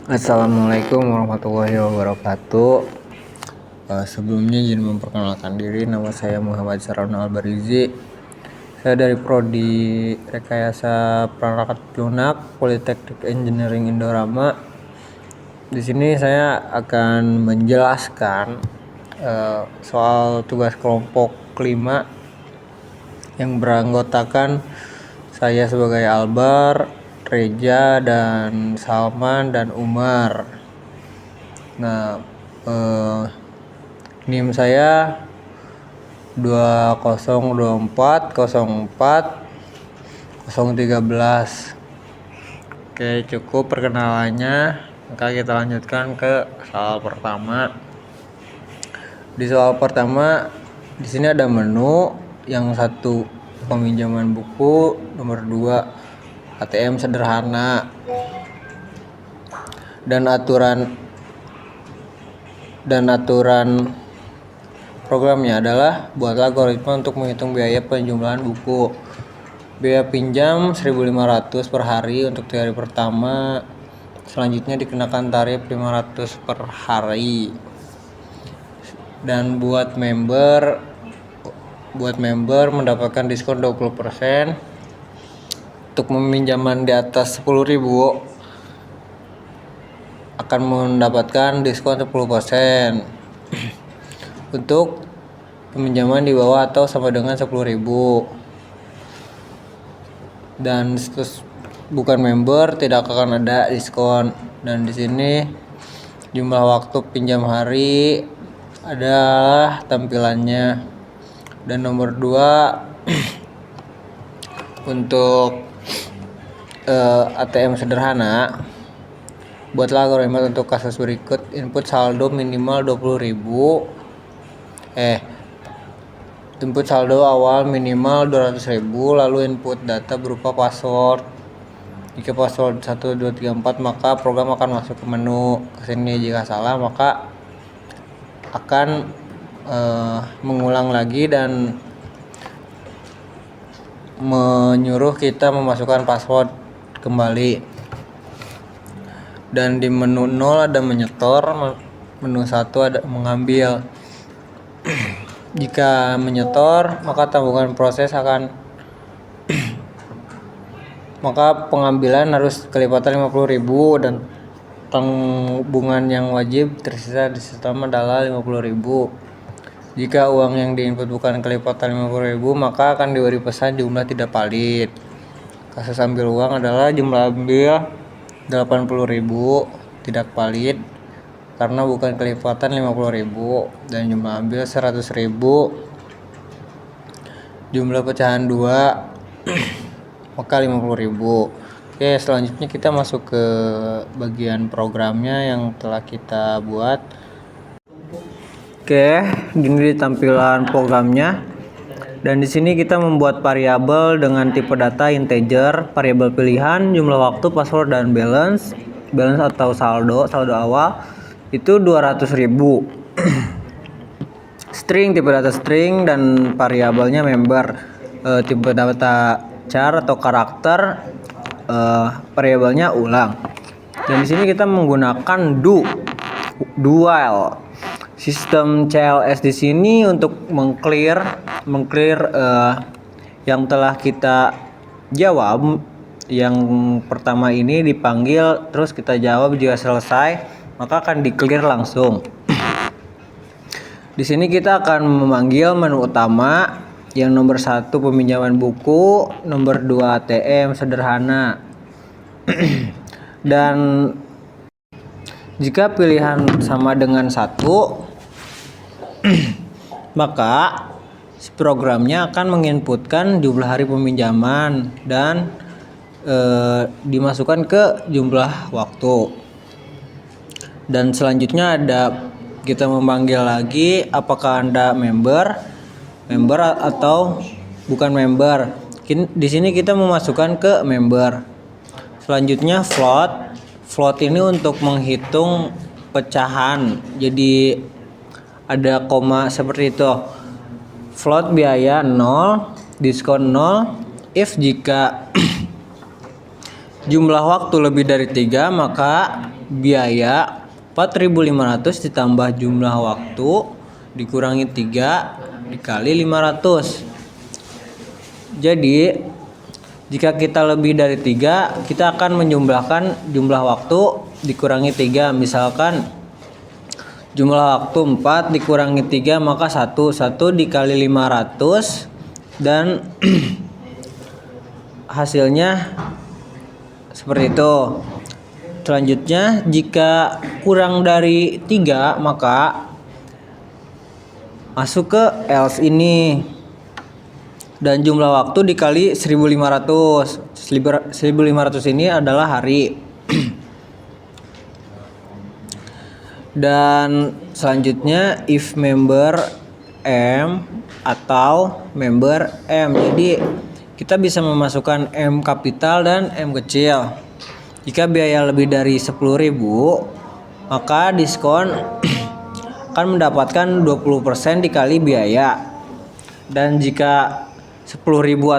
Assalamualaikum warahmatullahi wabarakatuh. Sebelumnya izin memperkenalkan diri, nama saya Muhammad Syarona Albarizi. Saya dari Prodi Rekayasa Perangkat Lunak Politeknik Engineering Indorama. Di sini saya akan menjelaskan soal tugas kelompok 5 yang beranggotakan saya sebagai Albar, Reja, dan Salman, dan Umar. Nah, NIM saya 202404 013. Oke, cukup perkenalannya. Maka kita lanjutkan ke soal pertama. Di soal pertama, di sini ada menu. Yang satu peminjaman buku, nomor 2 ATM sederhana, dan aturan programnya adalah buatlah algoritma untuk menghitung biaya penjumlahan buku. Biaya pinjam 1.500 per hari untuk 3 hari pertama. Selanjutnya dikenakan tarif 500 per hari. Dan buat member mendapatkan diskon 20%. Untuk peminjaman di atas 10.000 akan mendapatkan diskon 10%. Untuk peminjaman di bawah atau sama dengan 10.000. Dan bukan member tidak akan ada diskon. Dan di sini jumlah waktu pinjam hari adalah tampilannya. Dan nomor 2 untuk ATM sederhana, buatlah algoritma untuk kasus berikut. Input saldo minimal 20.000. Input saldo awal minimal 200.000, lalu input data berupa password. Jika password 1, 2, 3, 4, maka program akan masuk ke menu kesini. Jika salah, maka akan mengulang lagi dan menyuruh kita memasukkan password kembali. Dan di menu 0 ada menyetor, menu 1 ada mengambil. Jika menyetor, maka tabungan proses maka pengambilan harus kelipatan 50.000 dan tabungan yang wajib tersisa di sistem adalah 50.000. Jika uang yang diinput bukan kelipatan 50.000, maka akan diberi pesan jumlah tidak valid. Kasus ambil uang adalah jumlah ambil 80.000 tidak valid karena bukan kelipatan 50.000, dan jumlah ambil 100.000. Jumlah pecahan 2 maka 50.000. Oke, selanjutnya kita masuk ke bagian programnya yang telah kita buat. Oke, ini tampilan programnya. Dan di sini kita membuat variabel dengan tipe data integer, variabel pilihan, jumlah waktu, password, dan balance atau saldo awal itu 200.000. String, tipe data string, dan variabelnya member. Tipe data char atau karakter, variabelnya ulang. Dan di sini kita menggunakan while. Sistem CLS di sini untuk mengclear yang telah kita jawab. Yang pertama ini dipanggil, terus kita jawab. Jika selesai, maka akan di-clear langsung. Di sini kita akan memanggil menu utama yang nomor 1 peminjaman buku, nomor 2 ATM sederhana. Dan jika pilihan sama dengan 1, maka programnya akan menginputkan jumlah hari peminjaman dan dimasukkan ke jumlah waktu. Dan selanjutnya kita memanggil lagi apakah Anda member atau bukan member. Di sini kita memasukkan ke member. Selanjutnya float ini untuk menghitung pecahan. Jadi ada koma seperti itu. Float biaya 0, diskon 0 if jika jumlah waktu lebih dari 3, maka biaya 4.500 ditambah jumlah waktu dikurangi 3 dikali 500. Jadi jika kita lebih dari 3, kita akan menjumlahkan jumlah waktu dikurangi 3. Misalkan jumlah waktu 4 dikurangi 3, maka 1 dikali 500 dan hasilnya seperti itu. Selanjutnya, jika kurang dari 3, maka masuk ke else ini. Dan jumlah waktu dikali 1500. 1500 ini adalah hari. Dan selanjutnya if member M atau member M. Jadi kita bisa memasukkan M kapital dan M kecil. Jika biaya lebih dari 10.000, maka diskon akan mendapatkan 20% dikali biaya. Dan jika 10.000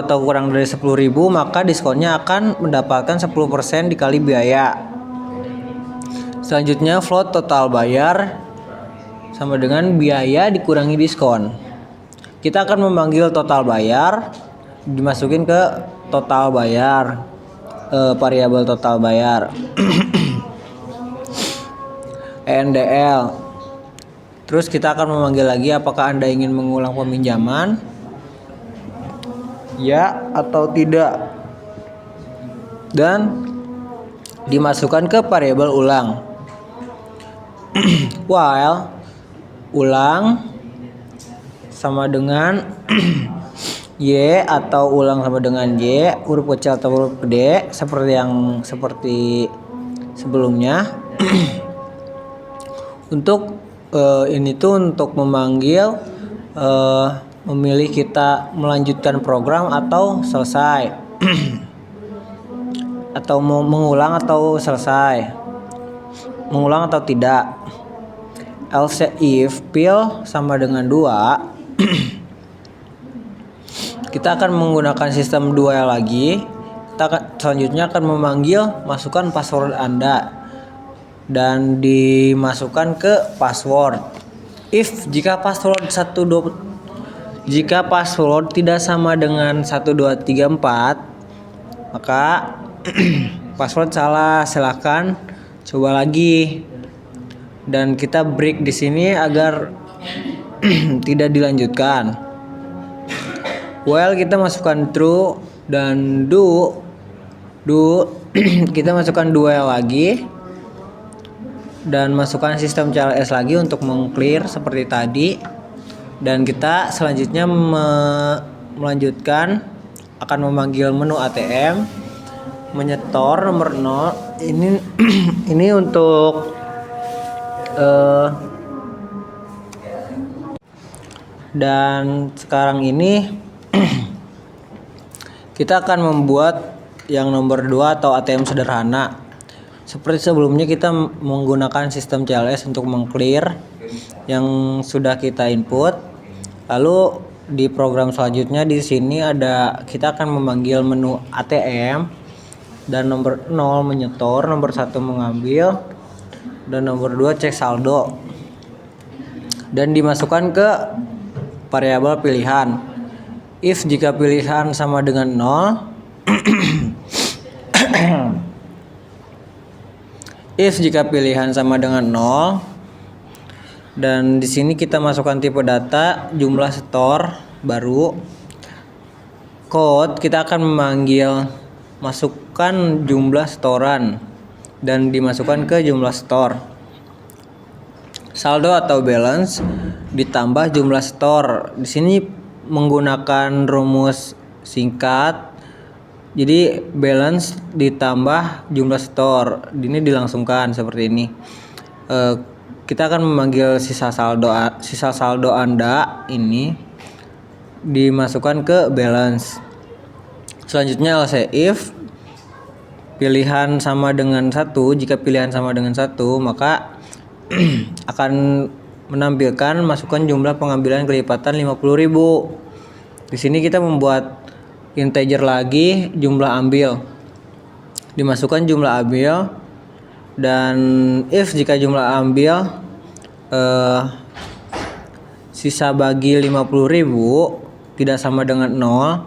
atau kurang dari 10.000, maka diskonnya akan mendapatkan 10% dikali biaya. Selanjutnya float total bayar sama dengan biaya dikurangi diskon. Kita akan memanggil total bayar, dimasukin ke total bayar, variabel total bayar. ENDL. Terus kita akan memanggil lagi apakah Anda ingin mengulang peminjaman, ya atau tidak, dan dimasukkan ke variabel ulang. While ulang sama dengan Y atau ulang sama dengan Y, huruf kecil atau huruf gede, seperti sebelumnya. Untuk ini tuh untuk memanggil memilih kita melanjutkan program atau selesai atau mau mengulang atau selesai, mengulang atau tidak. Else if pil sama dengan 2, kita akan menggunakan sistem dual lagi. Selanjutnya akan memanggil masukkan password Anda dan dimasukkan ke password. If jika password tidak sama dengan 1 2 3 4, maka password salah. Silakan coba lagi. Dan kita break di sini agar tidak dilanjutkan. While kita masukkan true dan do kita masukkan dual lagi dan masukkan sistem CLS lagi untuk meng-clear seperti tadi. Dan kita selanjutnya melanjutkan akan memanggil menu ATM, menyetor nomor 0. Ini untuk dan sekarang ini kita akan membuat yang nomor 2 atau ATM sederhana. Seperti sebelumnya kita menggunakan sistem CLS untuk meng-clear yang sudah kita input. Lalu di program selanjutnya di sini kita akan memanggil menu ATM dan nomor 0 menyetor, nomor 1 mengambil, dan nomor 2 cek saldo. Dan dimasukkan ke variabel pilihan. If jika pilihan sama dengan 0 if jika pilihan sama dengan 0, dan di sini kita masukkan tipe data, jumlah store baru, code kita akan memanggil masukkan jumlah storan dan dimasukkan ke jumlah store. Saldo atau balance ditambah jumlah store. Di sini menggunakan rumus singkat. Jadi balance ditambah jumlah store. Ini dilangsungkan seperti ini. Kita akan memanggil sisa saldo Anda ini dimasukkan ke balance. Selanjutnya else if pilihan sama dengan 1. Jika pilihan sama dengan 1, maka akan menampilkan masukkan jumlah pengambilan kelipatan 50.000. Di sini kita membuat integer lagi jumlah ambil. dimasukkan jumlah ambil, dan if jika jumlah ambil sisa bagi 50.000 tidak sama dengan 0,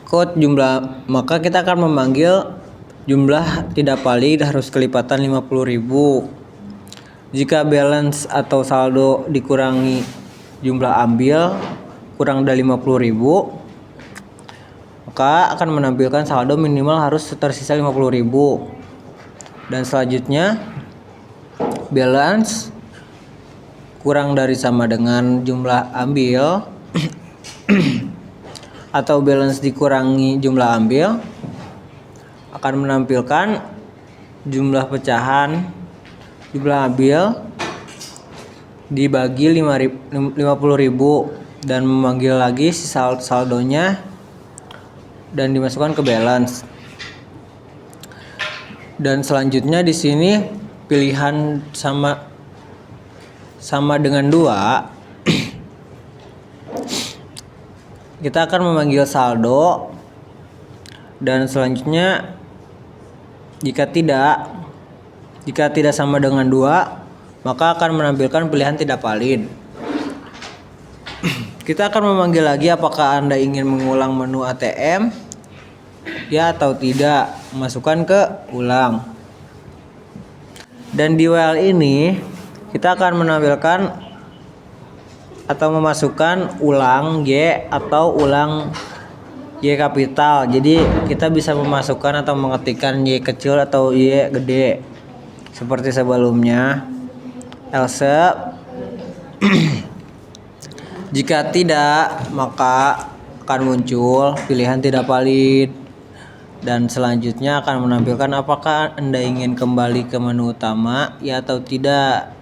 quote jumlah, maka kita akan memanggil jumlah tidak valid harus kelipatan 50.000. Jika balance atau saldo dikurangi jumlah ambil kurang dari 50.000, maka akan menampilkan saldo minimal harus tersisa 50.000. Dan selanjutnya balance kurang dari sama dengan jumlah ambil atau balance dikurangi jumlah ambil akan menampilkan jumlah pecahan jumlah ambil dibagi 50.000 dan memanggil lagi si saldonya dan dimasukkan ke balance. Dan selanjutnya di sini pilihan sama dengan 2. Kita akan memanggil saldo, dan selanjutnya jika tidak sama dengan 2, maka akan menampilkan pilihan tidak valid. Kita akan memanggil lagi apakah Anda ingin mengulang menu ATM ya atau tidak, masukkan ke ulang. Dan di while ini kita akan menampilkan atau memasukkan ulang Y atau ulang Y kapital. Jadi kita bisa memasukkan atau mengetikkan Y kecil atau Y gede seperti sebelumnya. Else jika tidak, maka akan muncul pilihan tidak valid, dan selanjutnya akan menampilkan apakah Anda ingin kembali ke menu utama ya atau tidak.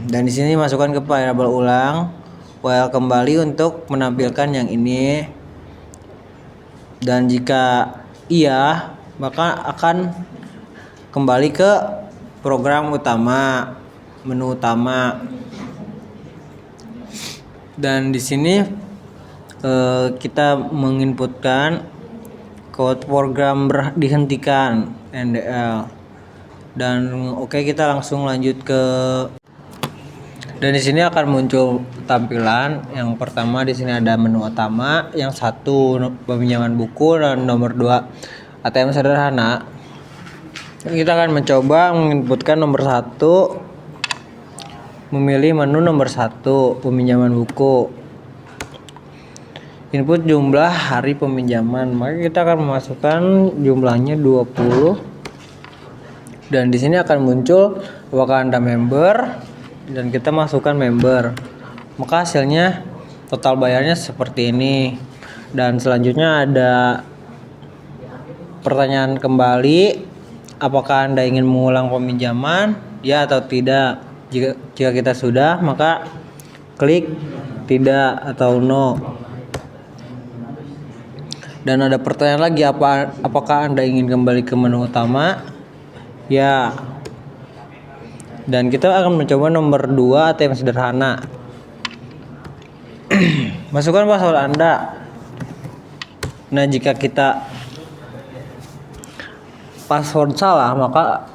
Dan di sini masukkan ke variabel ulang while kembali untuk menampilkan yang ini. Dan jika iya, maka akan kembali ke program utama, menu utama. Dan di sini kita menginputkan code program dihentikan NDL. Dan oke, kita langsung lanjut ke. Dan di sini akan muncul tampilan yang pertama. Di sini ada menu utama, yang satu peminjaman buku, dan nomor 2 ATM sederhana. Kita akan mencoba menginputkan nomor 1, memilih menu nomor 1 peminjaman buku, input jumlah hari peminjaman, maka kita akan memasukkan jumlahnya 20. Dan di sini akan muncul apakah Anda member, dan kita masukkan member, maka hasilnya total bayarnya seperti ini. Dan selanjutnya ada pertanyaan kembali, apakah Anda ingin mengulang peminjaman ya atau tidak. Jika kita sudah, maka klik tidak atau no. Dan ada pertanyaan lagi, apakah Anda ingin kembali ke menu utama ya. Dan kita akan mencoba nomor 2 ATM sederhana. Masukkan password Anda. Nah, jika kita password salah, maka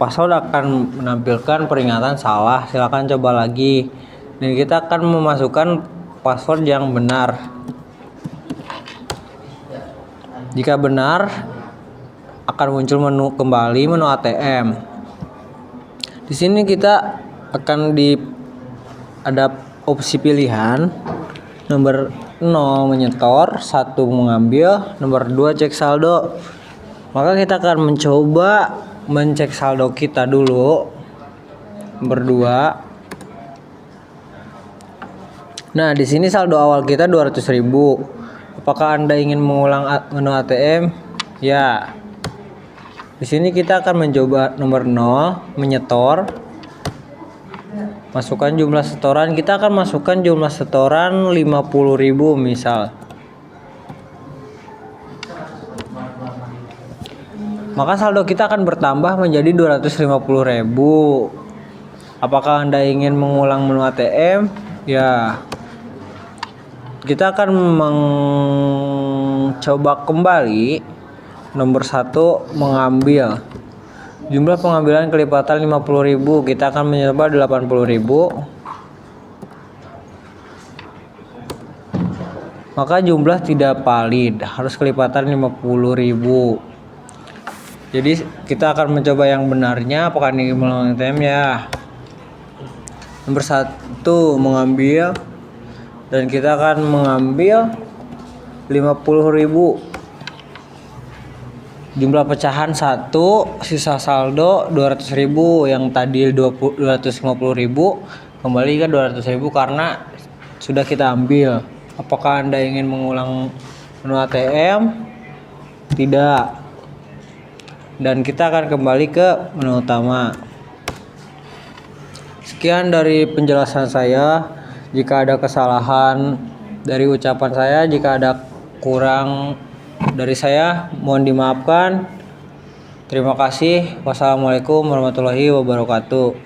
password akan menampilkan peringatan salah, silakan coba lagi. Dan kita akan memasukkan password yang benar. Jika benar, akan muncul menu kembali, menu ATM. Di sini kita akan ada opsi pilihan nomor 0 menyetor, 1 mengambil, nomor 2 cek saldo. Maka kita akan mencoba mencek saldo kita dulu, nomor 2. Nah, di sini saldo awal kita 200.000. Apakah Anda ingin mengulang menu ATM? Ya. Di sini kita akan mencoba nomor 0 menyetor. Masukkan jumlah setoran. Kita akan masukkan jumlah setoran 50.000 misal. Maka saldo kita akan bertambah menjadi 250.000. Apakah Anda ingin mengulang menu ATM? Ya. Kita akan coba kembali. Nomor 1 mengambil. Jumlah pengambilan kelipatan 50.000, kita akan mencoba 80.000. Maka jumlah tidak valid, harus kelipatan 50.000. Jadi kita akan mencoba yang benarnya, apakah ini melanggar TM ya. Nomor 1 mengambil, dan kita akan mengambil 50.000. Jumlah pecahan 1, sisa saldo 200.000. Yang tadi 250.000 kembali ke 200.000 karena sudah kita ambil. Apakah Anda ingin mengulang menu ATM? Tidak. Dan kita akan kembali ke menu utama. Sekian dari penjelasan saya. Jika ada kesalahan dari ucapan saya, jika ada kurang dari saya, mohon dimaafkan. Terima kasih. Wassalamualaikum warahmatullahi wabarakatuh.